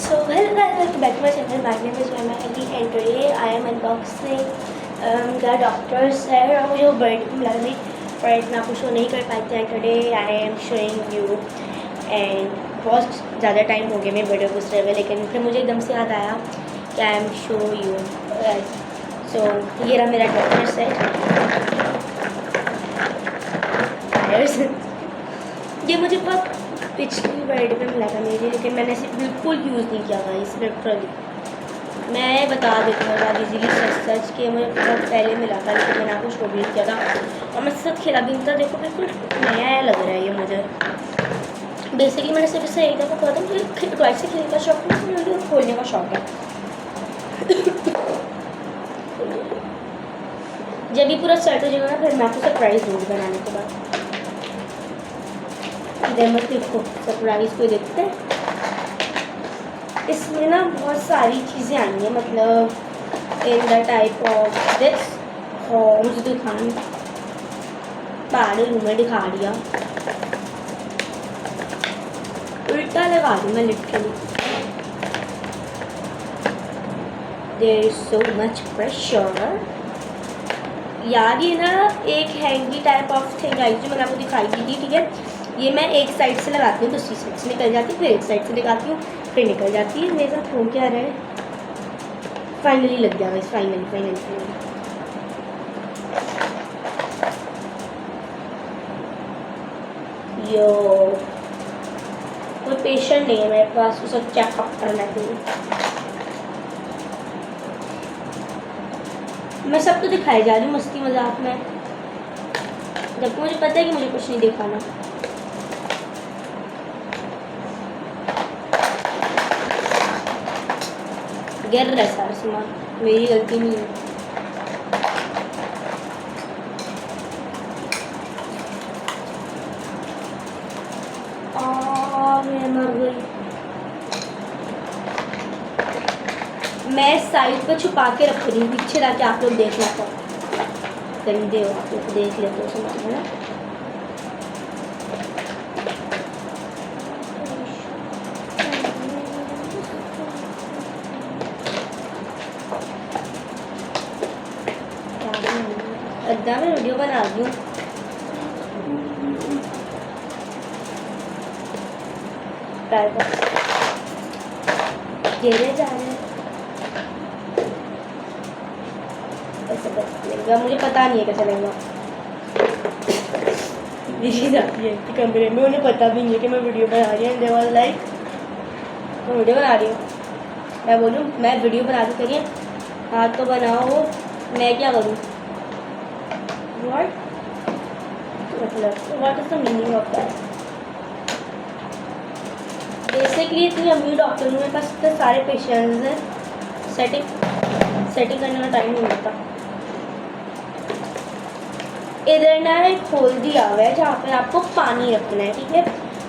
So hello guys, welcome back to my channel. My name is Mama Ali and today I am unboxing the doctor's hair. और मुझे वो bird मिला था पर इतना आपको शो नहीं कर पाते हैं. Today I am showing you and बहुत ज़्यादा टाइम हो गया मेरे वीडियो को रहे हुए, लेकिन फिर मुझे एकदम से याद आया कि आई एम शो यू. सो ये रहा मेरा डॉक्टर सेट. ये मुझे बहुत पिछली बर्थडे में मिला था मेरी, लेकिन मैंने इसे बिल्कुल यूज़ नहीं किया था. इस लिटरली मैं बता देती हूँ बहुत इजीली सच कि मुझे बहुत पहले मिला था, लेकिन मैंने आपको शो भी नहीं किया था और मैं साथ खेला भी नहीं था. देखो बिल्कुल नया लग रहा है ये मुझे. बेसिकली मैंने सिर्फ इससे एक दफ़ा कहा था मुझे टॉय से खेलने का शौक है, मुझे खोलने का शौक है. जब भी पूरा सेट हो जाएगा ना फिर मैं आपको सरप्राइज़ दूँगी बनाने के बाद. इधर मत देखो, सरप्राइज़ को देखते हैं. इसमें ना बहुत सारी चीज़ें आई हैं, मतलब in the type of this. और मुझे दिखाना पहाड़ी रूम में दिखा दिया, उल्टा लगा दूँ मैं literally. There is so much pressure. यार ये ना एक हैंगी टाइप ऑफ थिंग आई जो मैंने आपको दिखाई थी. ठीक है, ये मैं एक साइड से लगाती हूँ, दूसरी साइड से निकल जाती हूँ, फिर एक साइड से लगाती हूँ, फिर निकल जाती है. मेरे साथ हो क्या रहा है. फाइनली लग गया गाइस, फाइनली. यो कोई पेशेंट नहीं है मेरे पास उसे चेकअप करने के लिए. मैं सब तो दिखाई जा रही हूँ मस्ती मजाक में, जबकि मुझे पता है कि मुझे कुछ नहीं दिखाना. गिर रहा है सारा सामान, मेरी गलती नहीं है. मैं मर गई. मैं साइड पर छुपा के रख रही हूँ पीछे लाके आप लोग देख लेते हो. गंदे हो आप लोग, देख लेते हो सामान है ना. अद्दा मैं वीडियो बना रही हूँ. घेरे जा रहे हैं कैसे लगेगा मुझे पता नहीं है कैसे लगेगा. ये जाती है कि कमरे में उन्हें पता भी नहीं है कि मैं वीडियो बना रही हूँ. दे वाज लाइक मैं वीडियो बना रही हूँ. मैं बोलूँ मैं वीडियो बना के करिए, हाँ तो बनाओ, मैं क्या करूँ. What? मतलब what is the meaning of that? Basically इतनी अमीर डॉक्टर हूँ, मेरे पास इतने सारे पेशेंट्स हैं, सेटिंग करने का टाइम नहीं मिलता. इधर ना एक होल दिया हुआ है जहाँ पे आपको पानी रखना है. ठीक है,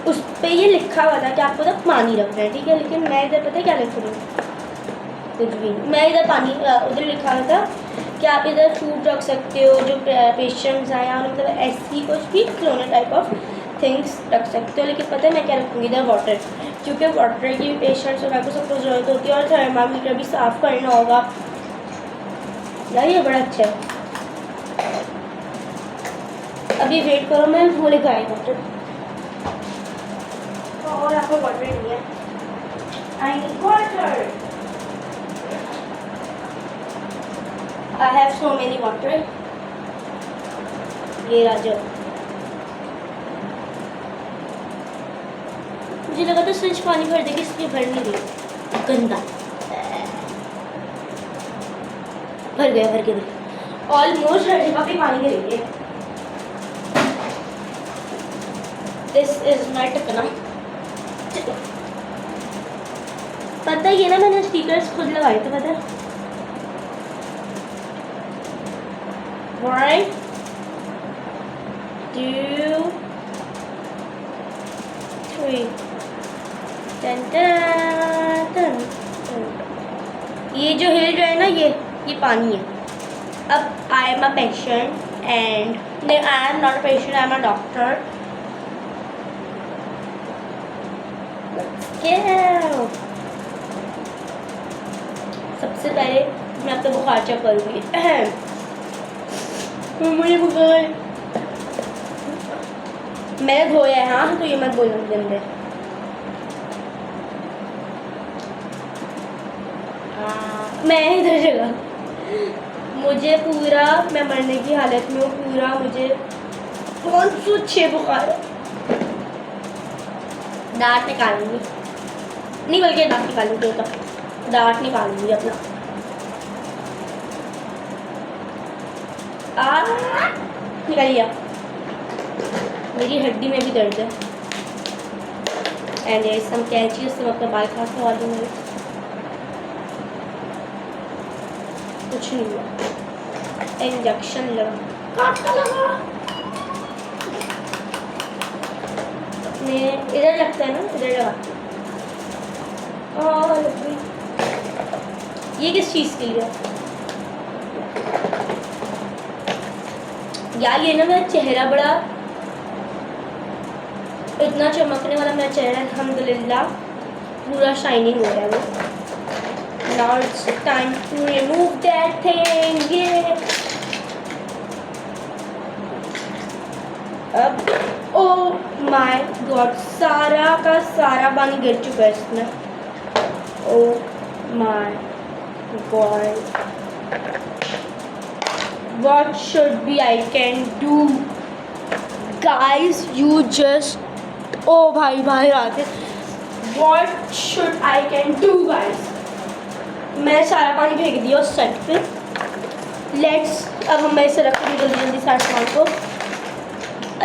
उस पर ये लिखा हुआ था कि आपको तक पानी रखना है. ठीक है, लेकिन मैं इधर पता है क्या लिख रही हूँ, कुछ भी. मैं इधर पानी उधर लिखा हुआ था कि आप इधर फूड रख सकते हो जो पेशेंट्स आए, और मतलब ऐसी कुछ भी खिलौने टाइप ऑफ थिंग्स रख सकते हो. लेकिन पता है मैं क्या रखूँगी इधर, वाटर, क्योंकि वाटर की पेशेंट्स वगैरह को सबको ज़रूरत होती है, और थर्मामीटर भी साफ़ करना होगा. यार ये बड़ा अच्छा है. अभी वेट करो, मैं वो लेकर आई वाटर. और आपको वाटर नहीं है. I need water. I have so many water. ये राजा मुझे लगा था स्विच पानी भर देगी, इसलिए भर नहीं रही. गंदा भर गया. ऑलमोस्ट हर जगह पे पानी दे रही है. दिस इज माई टकना. पता ही है ना, मैंने स्टिकर्स खुद लगाए थे पता है. One, 2, 3. Dun, dun, dun, dun. ये जो हिल रहा है ना ये पानी है. अब I am a patient and I am not a patient, I am a doctor. go. उससे पहले मैं अब तो बुखार चेक करूँगी। मुझे बुखार, मैंने धोया है। हाँ तो ये मत बोलना गंदे। मैं इधर जगह, मुझे पूरा, मैं मरने की हालत में हूँ पूरा, मुझे 506 बुखार है। दांत निकालूंगी, नहीं बल्कि दांत निकालूंगी, तो दांत निकालूंगी अपना। निकाल लिया। मेरी हड्डी में भी दर्द है। एंड ये सब कैंची से मैं अपना बाल काट करवा दूँगी। कुछ नहीं हुआ, इंजेक्शन लगा, काटने लगा। अपने इधर लगता है ना, इधर लगा। लग गई। ये किस चीज़ के लिए यार? ये ना मेरा चेहरा बड़ा इतना चमकने वाला मेरा चेहरा अल्हम्दुलिल्लाह पूरा शाइनिंग हो रहा है वो। Now it's time to remove that thing. Yeah. अब oh my god, सारा का सारा पानी गिर चुका है इसमें। Oh my god, what should be I can do? Guys, you just oh भाई आते, what should I can do guys? मैं सारा पानी फेंक दिया उस सेट पे। लेट्स, अब हम ऐसे रखेंगे जल्दी सारे सामान को।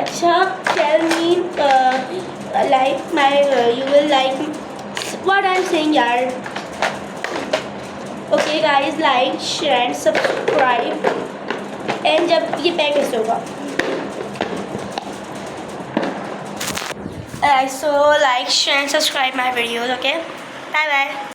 अच्छा, tell me like my, you will like what I am saying यार। Okay guys, like share and subscribe. And जब ये पैक कैसे होगा, so like share and subscribe my videos. Okay, bye bye.